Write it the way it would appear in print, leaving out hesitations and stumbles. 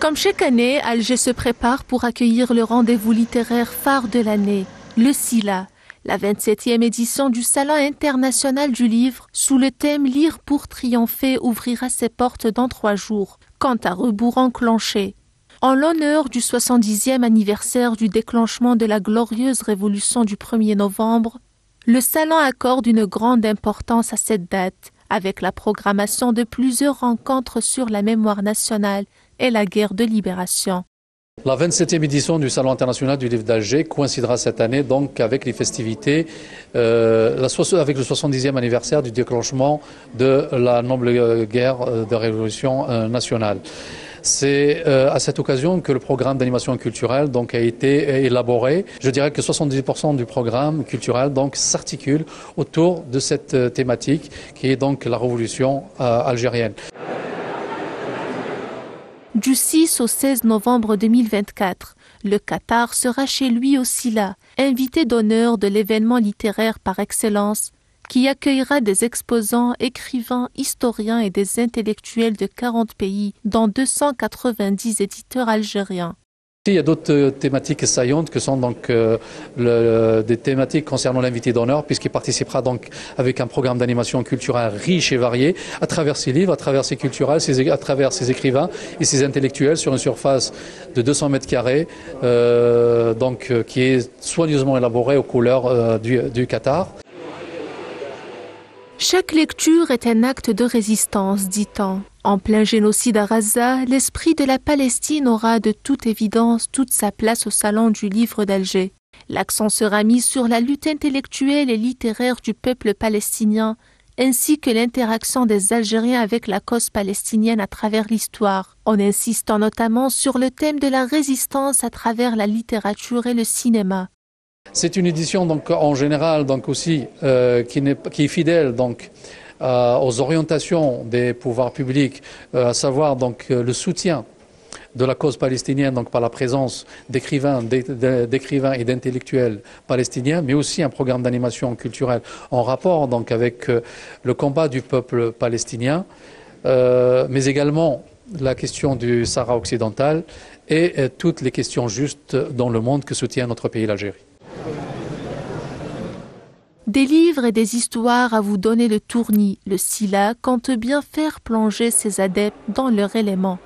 Comme chaque année, Alger se prépare pour accueillir le rendez-vous littéraire phare de l'année, le SILA, la 27e édition du Salon international du livre sous le thème « Lire pour triompher » ouvrira ses portes dans 3 jours, compte à rebours enclenché. En l'honneur du 70e anniversaire du déclenchement de la glorieuse révolution du 1er novembre, le Salon accorde une grande importance à cette date, avec la programmation de plusieurs rencontres sur la mémoire nationale et la guerre de libération. La 27e édition du Salon international du livre d'Alger coïncidera cette année donc avec les festivités, avec le 70e anniversaire du déclenchement de la noble guerre de révolution nationale. C'est à cette occasion que le programme d'animation culturelle donc a été élaboré. Je dirais que 70% du programme culturel donc s'articule autour de cette thématique qui est donc la révolution algérienne. Du 6 au 16 novembre 2024, le Qatar sera chez lui au SILA, invité d'honneur de l'événement littéraire par excellence, qui accueillera des exposants, écrivains, historiens et des intellectuels de 40 pays, dont 290 éditeurs algériens. Il y a d'autres thématiques saillantes que sont donc des thématiques concernant l'invité d'honneur, puisqu'il participera donc avec un programme d'animation culturelle riche et varié à travers ses livres, à travers ses culturels, à travers ses écrivains et ses intellectuels sur une surface de 200 mètres carrés, qui est soigneusement élaborée aux couleurs du Qatar. Chaque lecture est un acte de résistance, dit-on. En plein génocide à Gaza, l'esprit de la Palestine aura de toute évidence toute sa place au Salon du livre d'Alger. L'accent sera mis sur la lutte intellectuelle et littéraire du peuple palestinien, ainsi que l'interaction des Algériens avec la cause palestinienne à travers l'histoire, en insistant notamment sur le thème de la résistance à travers la littérature et le cinéma. C'est une édition donc en général donc aussi qui est fidèle donc aux orientations des pouvoirs publics, à savoir donc le soutien de la cause palestinienne donc par la présence d'écrivains et d'intellectuels palestiniens, mais aussi un programme d'animation culturelle en rapport donc avec le combat du peuple palestinien, mais également la question du Sahara occidental et toutes les questions justes dans le monde que soutient notre pays, l'Algérie. Des livres et des histoires à vous donner le tournis, le SILA compte bien faire plonger ses adeptes dans leur élément.